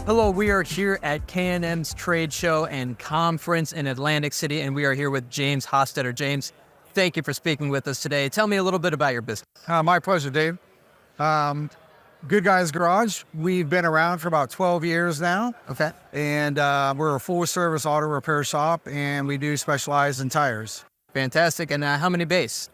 Hello, we are here at K&M's trade show and conference in Atlantic City, and we are here with James Hostetter. James, thank you for speaking with us today. Tell me a little bit about your business. My pleasure, Dave. Good Guys Garage. We've been around for about 12 years now. Okay. And we're a full-service auto repair shop, and we do specialize in tires. Fantastic. And how many bays?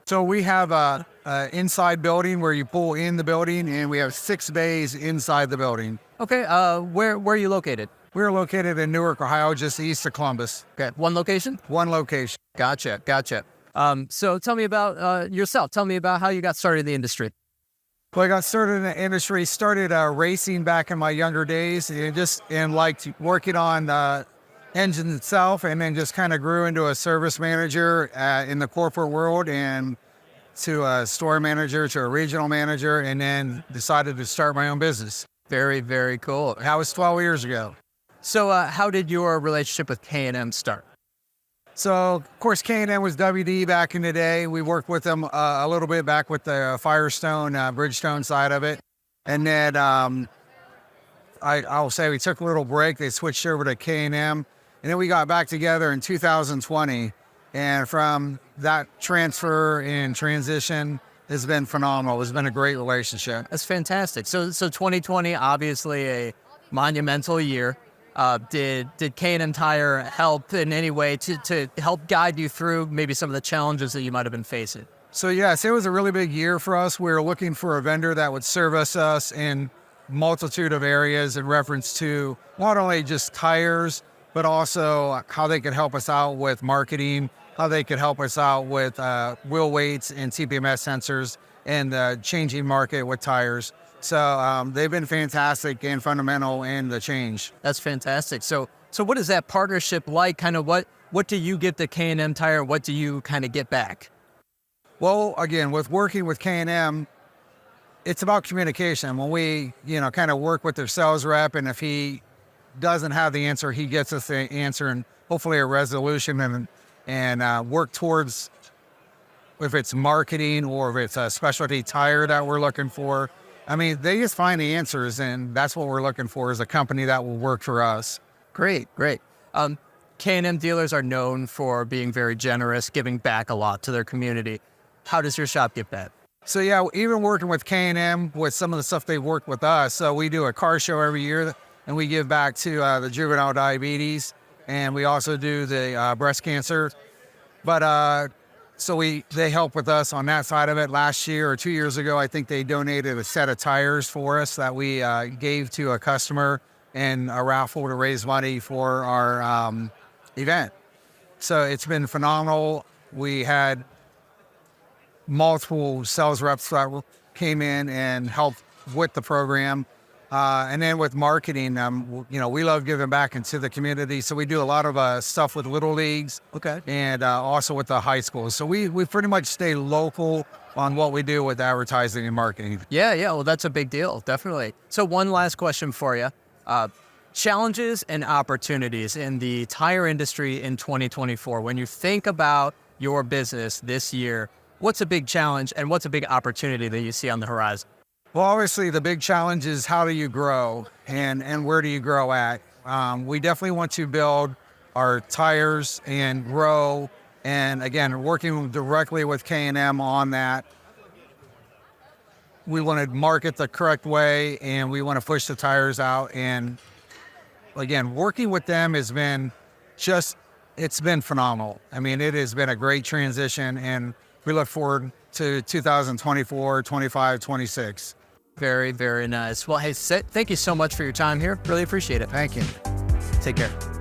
So we have a inside building where you pull in the building, and we have 6 bays inside the building. Okay. Where are you located? We're located in Newark, Ohio, just east of Columbus. Okay. One location? One location. Gotcha. So tell me about yourself. Tell me about how you got started in the industry. Well, I got started in the industry, started racing back in my younger days, and liked working on the engine itself, and then just kind of grew into a service manager in the corporate world, and to a store manager, to a regional manager, and then decided to start my own business. Very, very cool. That was 12 years ago. So how did your relationship with K&M start? So, of course, K&M was WD back in the day. We worked with them a little bit back with the Firestone, Bridgestone side of it. And then I'll say we took a little break. They switched over to K&M. And then we got back together in 2020. And from that transfer and transition, it's been phenomenal. It's been a great relationship. That's fantastic. So 2020, obviously a monumental year. Did K&M Tire help in any way to help guide you through maybe some of the challenges that you might have been facing? So yes, it was a really big year for us. We were looking for a vendor that would service us in multitude of areas in reference to not only just tires, but also how they could help us out with marketing, how they could help us out with wheel weights and TPMS sensors and the changing market with tires. So they've been fantastic and fundamental in the change. That's fantastic. So what is that partnership like? Kind of what do you give to K&M Tire? What do you kind of get back? Well, again, with working with K&M, it's about communication. When we, kind of work with their sales rep, and if he doesn't have the answer, he gets us the answer and hopefully a resolution, and work towards, if it's marketing or if it's a specialty tire that we're looking for. I mean, they just find the answers, and that's what we're looking for, is a company that will work for us. Great. K&M dealers are known for being very generous, giving back a lot to their community. How does your shop give that? So yeah, even working with K&M, with some of the stuff they've worked with us, so we do a car show every year, and we give back to the juvenile diabetes, and we also do the breast cancer. But so they help with us on that side of it. Last year or 2 years ago, I think they donated a set of tires for us that we gave to a customer in a raffle to raise money for our event. So it's been phenomenal. We had multiple sales reps that came in and helped with the program. And then with marketing, we love giving back into the community. So we do a lot of stuff with little leagues, okay, and also with the high schools. So we pretty much stay local on what we do with advertising and marketing. Yeah. Well, that's a big deal, definitely. So one last question for you. Challenges and opportunities in the tire industry in 2024. When you think about your business this year, what's a big challenge and what's a big opportunity that you see on the horizon? Well, obviously, the big challenge is how do you grow and where do you grow at? We definitely want to build our tires and grow. And again, working directly with K&M on that, we want to market the correct way, and we want to push the tires out. And again, working with them has been it's been phenomenal. I mean, it has been a great transition, and we look forward to 2024, 25, 26. Very, very nice. Well, hey, thank you so much for your time here. Really appreciate it. Thank you. Take care.